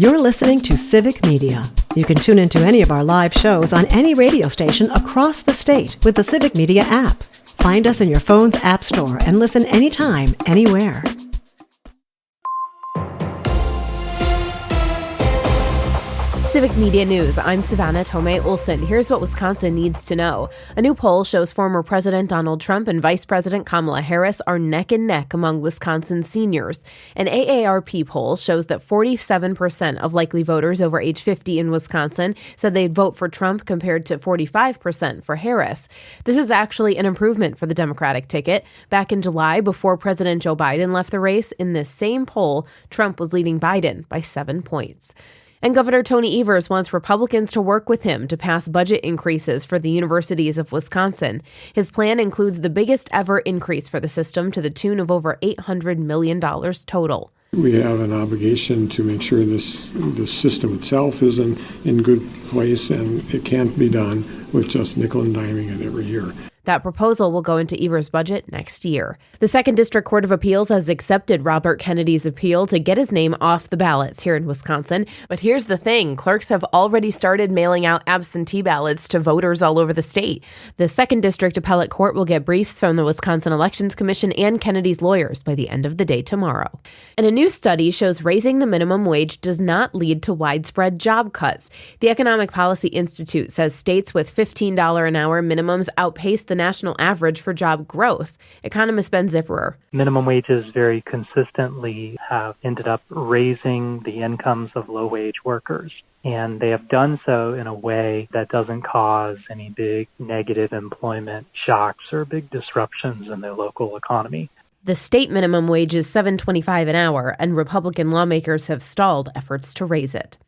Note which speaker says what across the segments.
Speaker 1: You're listening to Civic Media. You can tune into any of our live shows on any radio station across the state with the Civic Media app. Find us in your phone's app store and listen anytime, anywhere.
Speaker 2: Civic Media News. I'm Savannah Tomei Olson. Here's what Wisconsin needs to know. A new poll shows former President Donald Trump and Vice President Kamala Harris are neck and neck among Wisconsin seniors. An AARP poll shows that 47% of likely voters over age 50 in Wisconsin said they'd vote for Trump compared to 45% for Harris. This is actually an improvement for the Democratic ticket. Back in July, before President Joe Biden left the race, in this same poll, Trump was leading Biden by 7 points. And Governor Tony Evers wants Republicans to work with him to pass budget increases for the universities of Wisconsin. His plan includes the biggest ever increase for the system to the tune of over $800 million total.
Speaker 3: We have an obligation to make sure this system itself is in good place, and it can't be done with just nickel and diming it every year.
Speaker 2: That proposal will go into Evers' budget next year. The 2nd District Court of Appeals has accepted Robert Kennedy's appeal to get his name off the ballots here in Wisconsin. But here's the thing. Clerks have already started mailing out absentee ballots to voters all over the state. The 2nd District Appellate Court will get briefs from the Wisconsin Elections Commission and Kennedy's lawyers by the end of the day tomorrow. And a new study shows raising the minimum wage does not lead to widespread job cuts. The Economic Policy Institute says states with $15 an hour minimums outpace the national average for job growth. Economist Ben Zipperer.
Speaker 4: Minimum wages very consistently have ended up raising the incomes of low-wage workers. And they have done so in a way that doesn't cause any big negative employment shocks or big disruptions in their local economy.
Speaker 2: The state minimum wage is $7.25 an hour, and Republican lawmakers have stalled efforts to raise it.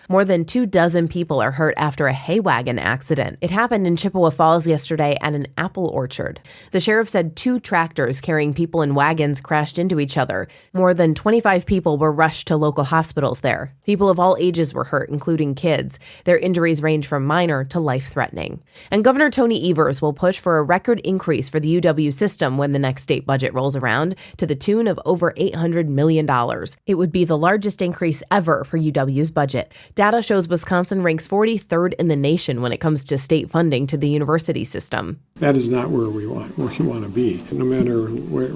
Speaker 2: More than 24 people are hurt after a hay wagon accident. It happened in Chippewa Falls yesterday at an apple orchard. The sheriff said 2 tractors carrying people in wagons crashed into each other. More than 25 people were rushed to local hospitals there. People of all ages were hurt, including kids. Their injuries range from minor to life-threatening. And Governor Tony Evers will push for a record increase for the UW system when the next state budget rolls around, to the tune of over $800 million. It would be the largest increase ever for UW's budget. Data shows Wisconsin ranks 43rd in the nation when it comes to state funding to the university system.
Speaker 3: That is not where we want to be, no matter where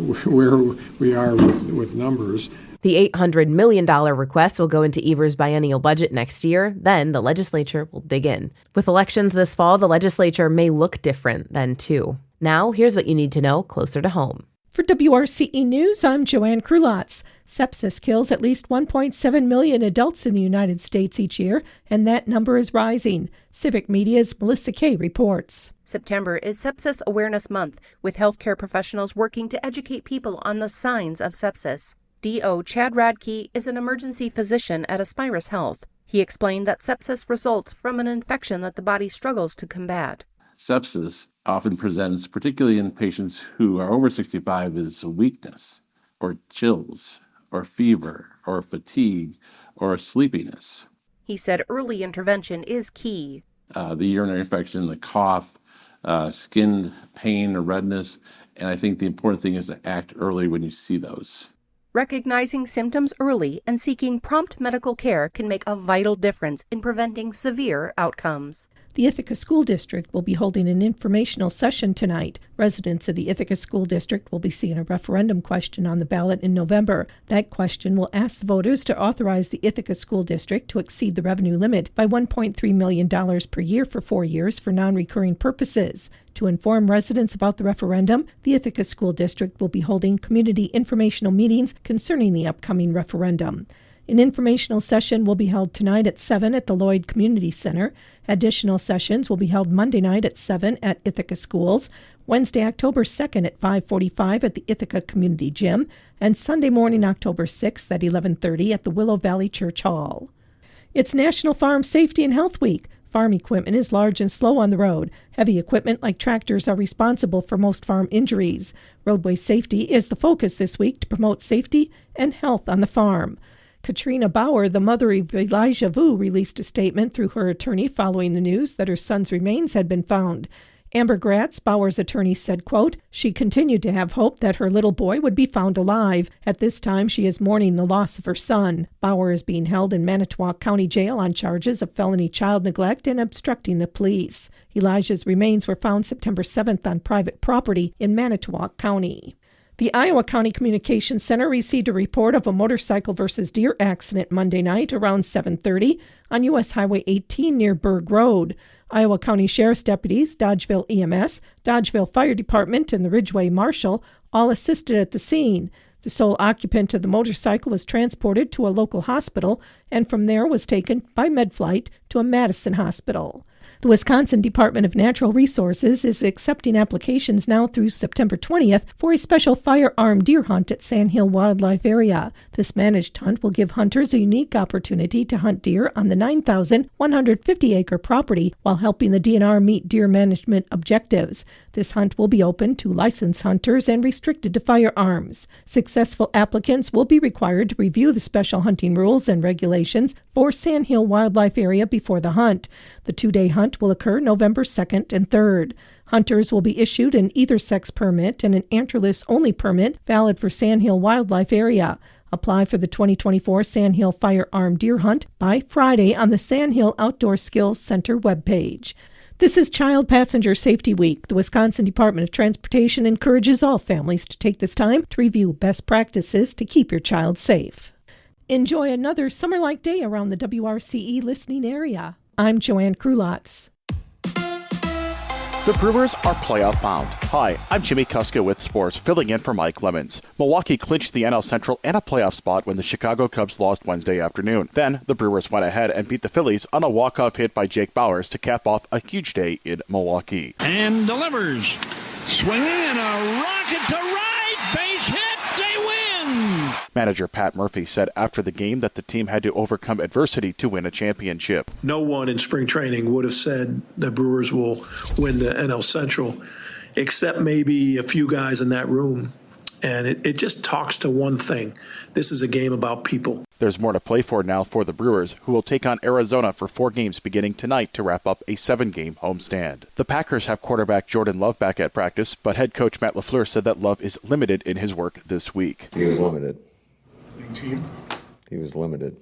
Speaker 3: we are with numbers.
Speaker 2: The $800 million request will go into Evers' biennial budget next year. Then the legislature will dig in. With elections this fall, the legislature may look different then, too. Now, here's what you need to know closer to home.
Speaker 5: For WRCE News, I'm Joanne Krulotz. Sepsis kills at least 1.7 million adults in the United States each year, and that number is rising. Civic Media's Melissa Kay reports.
Speaker 6: September is Sepsis Awareness Month, with healthcare professionals working to educate people on the signs of sepsis. D.O. Chad Radke is an emergency physician at Aspirus Health. He explained that sepsis results from an infection that the body struggles to combat.
Speaker 7: Sepsis often presents, particularly in patients who are over 65, as weakness or chills or fever or fatigue or sleepiness.
Speaker 6: He said early intervention is key.
Speaker 7: The urinary infection, the cough, skin pain or redness, and I think the important thing is to act early when you see those.
Speaker 6: Recognizing symptoms early and seeking prompt medical care can make a vital difference in preventing severe outcomes.
Speaker 5: The Ithaca School District will be holding an informational session tonight. Residents of the Ithaca School District will be seeing a referendum question on the ballot in November. That question will ask the voters to authorize the Ithaca School District to exceed the revenue limit by $1.3 million per year for 4 years for non-recurring purposes. To inform residents about the referendum, the Ithaca School District will be holding community informational meetings concerning the upcoming referendum. An informational session will be held tonight at 7 at the Lloyd Community Center. Additional sessions will be held Monday night at 7 at Ithaca Schools, Wednesday, October 2nd at 5:45 at the Ithaca Community Gym, and Sunday morning, October 6th at 11:30 at the Willow Valley Church Hall. It's National Farm Safety and Health Week. Farm equipment is large and slow on the road. Heavy equipment like tractors are responsible for most farm injuries. Roadway safety is the focus this week to promote safety and health on the farm. Katrina Bauer, the mother of Elijah Vu, released a statement through her attorney following the news that her son's remains had been found. Amber Gratz, Bauer's attorney, said, quote, "She continued to have hope that her little boy would be found alive. At this time, she is mourning the loss of her son. Bauer is being held in Manitowoc County Jail on charges of felony child neglect and obstructing the police." Elijah's remains were found September 7th on private property in Manitowoc County. The Iowa County Communications Center received a report of a motorcycle versus deer accident Monday night around 7:30 on U.S. Highway 18 near Berg Road. Iowa County Sheriff's deputies, Dodgeville EMS, Dodgeville Fire Department, and the Ridgeway Marshal all assisted at the scene. The sole occupant of the motorcycle was transported to a local hospital and from there was taken by MedFlight to a Madison hospital. The Wisconsin Department of Natural Resources is accepting applications now through September 20th for a special firearm deer hunt at Sandhill Wildlife Area. This managed hunt will give hunters a unique opportunity to hunt deer on the 9,150-acre property while helping the DNR meet deer management objectives. This hunt will be open to licensed hunters and restricted to firearms. Successful applicants will be required to review the special hunting rules and regulations for Sandhill Wildlife Area before the hunt. The two-day hunt will occur November 2nd and 3rd. Hunters will be issued an either-sex permit and an antlerless-only permit valid for Sandhill Wildlife Area. Apply for the 2024 Sandhill Firearm Deer Hunt by Friday on the Sandhill Outdoor Skills Center webpage. This is Child Passenger Safety Week. The Wisconsin Department of Transportation encourages all families to take this time to review best practices to keep your child safe. Enjoy another summer-like day around the WRCE listening area. I'm Joanne Krulotz.
Speaker 8: The Brewers are playoff bound. Hi, I'm Jimmy Kuska with sports, filling in for Mike Lemons. Milwaukee clinched the NL Central and a playoff spot when the Chicago Cubs lost Wednesday afternoon. Then, the Brewers went ahead and beat the Phillies on a walk-off hit by Jake Bauers to cap off a huge day in Milwaukee.
Speaker 9: And delivers. Swinging and a rocket to right. Base hit. They win.
Speaker 8: Manager Pat Murphy said after the game that the team had to overcome adversity to win a championship.
Speaker 10: No one in spring training would have said the Brewers will win the NL Central, except maybe a few guys in that room. And it just talks to one thing. This is a game about people.
Speaker 8: There's more to play for now for the Brewers, who will take on Arizona for 4 games beginning tonight to wrap up a 7-game homestand. The Packers have quarterback Jordan Love back at practice, but head coach Matt LaFleur said that Love is limited in his work this week.
Speaker 11: He was limited. He was limited.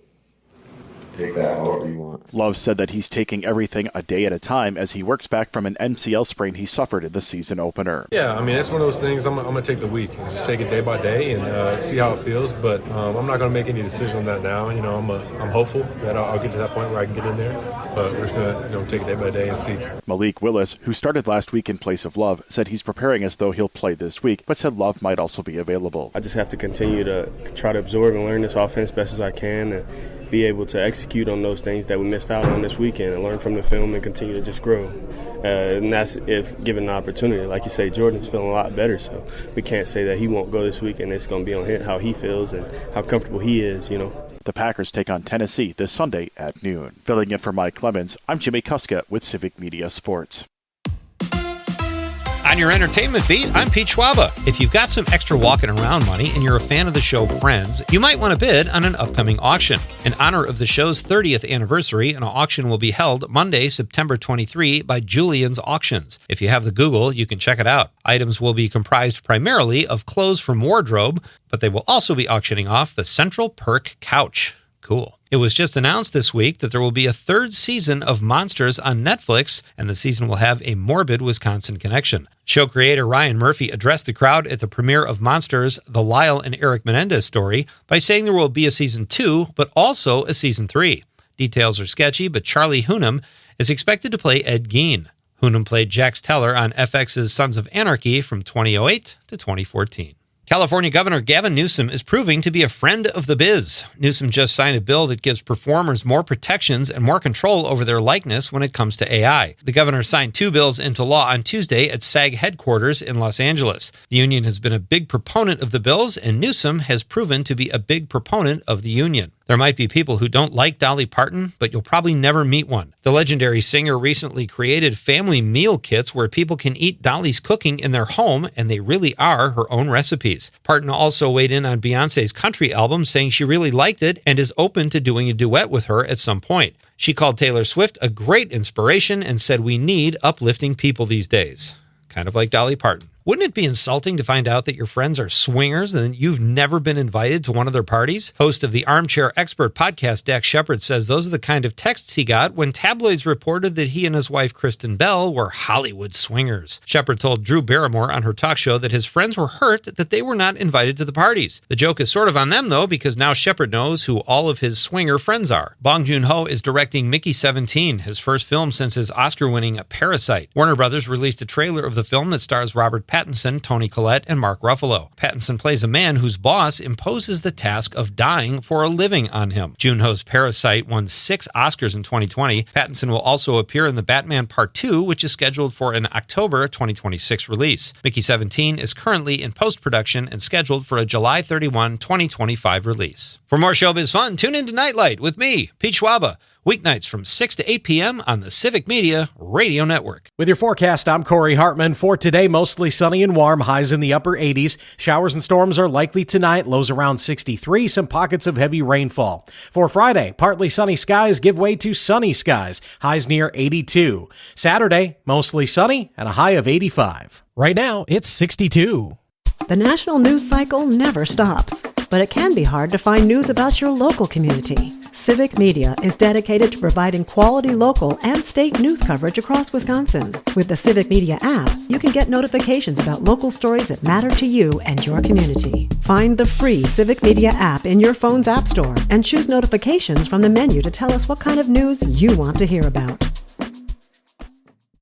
Speaker 11: Take that however you want.
Speaker 8: Love said that he's taking everything a day at a time as he works back from an MCL sprain he suffered in the season opener.
Speaker 12: Yeah, I mean, it's one of those things. I'm going to take the week and just take it day by day and see how it feels. But I'm not going to make any decision on that now. You know, I'm hopeful that I'll get to that point where I can get in there. But we're just going to take it day by day and see.
Speaker 8: Malik Willis, who started last week in place of Love, said he's preparing as though he'll play this week, but said Love might also be available.
Speaker 13: I just have to continue to try to absorb and learn this offense best as I can and be able to execute on those things that we missed out on this weekend and learn from the film and continue to just grow. And that's if given the opportunity. Like you say, Jordan's feeling a lot better, so we can't say that he won't go this week and it's going to be on him how he feels and how comfortable he is, you know.
Speaker 8: The Packers take on Tennessee this Sunday at noon. Filling in for Mike Clemens, I'm Jimmy Kuska with Civic Media Sports.
Speaker 14: On your entertainment beat, I'm Pete Schwaba. If you've got some extra walking around money and you're a fan of the show Friends, you might want to bid on an upcoming auction. In honor of the show's 30th anniversary, an auction will be held Monday, September 23 by Julian's Auctions. If you have the Google, you can check it out. Items will be comprised primarily of clothes from wardrobe, but they will also be auctioning off the Central Perk Couch. Cool. It was just announced this week that there will be a 3rd season of Monsters on Netflix, and the season will have a morbid Wisconsin connection. Show creator Ryan Murphy addressed the crowd at the premiere of Monsters, the Lyle and Eric Menendez story, by saying there will be a season 2, but also a season 3. Details are sketchy, but Charlie Hunnam is expected to play Ed Gein. Hunnam played Jax Teller on FX's Sons of Anarchy from 2008 to 2014. California Governor Gavin Newsom is proving to be a friend of the biz. Newsom just signed a bill that gives performers more protections and more control over their likeness when it comes to AI. The governor signed 2 bills into law on Tuesday at SAG headquarters in Los Angeles. The union has been a big proponent of the bills, and Newsom has proven to be a big proponent of the union. There might be people who don't like Dolly Parton, but you'll probably never meet one. The legendary singer recently created family meal kits where people can eat Dolly's cooking in their home, and they really are her own recipes. Parton also weighed in on Beyoncé's country album, saying she really liked it and is open to doing a duet with her at some point. She called Taylor Swift a great inspiration and said we need uplifting people these days. Kind of like Dolly Parton. Wouldn't it be insulting to find out that your friends are swingers and you've never been invited to one of their parties? Host of the Armchair Expert podcast, Dax Shepard, says those are the kind of texts he got when tabloids reported that he and his wife, Kristen Bell, were Hollywood swingers. Shepard told Drew Barrymore on her talk show that his friends were hurt that they were not invited to the parties. The joke is sort of on them, though, because now Shepard knows who all of his swinger friends are. Bong Joon-ho is directing Mickey 17, his first film since his Oscar-winning Parasite. Warner Brothers released a trailer of the film that stars Robert Pattinson, Toni Collette, and Mark Ruffalo. Pattinson plays a man whose boss imposes the task of dying for a living on him. Joon-ho's Parasite won 6 Oscars in 2020. Pattinson will also appear in The Batman Part 2, which is scheduled for an October 2026 release. Mickey 17 is currently in post-production and scheduled for a July 31, 2025 release. For more showbiz fun, tune into Nightlight with me, Pete Schwaba. Weeknights from 6 to 8 p.m. on the Civic Media Radio Network.
Speaker 15: With your forecast, I'm Corey Hartman. For today, mostly sunny and warm, highs in the upper 80s. Showers and storms are likely tonight, lows around 63, some pockets of heavy rainfall. For Friday, partly sunny skies give way to sunny skies, highs near 82. Saturday, mostly sunny and a high of 85.
Speaker 16: Right now, it's 62.
Speaker 1: The national news cycle never stops, but it can be hard to find news about your local community. Civic Media is dedicated to providing quality local and state news coverage across Wisconsin. With the Civic Media app, you can get notifications about local stories that matter to you and your community. Find the free Civic Media app in your phone's app store and choose notifications from the menu to tell us what kind of news you want to hear about.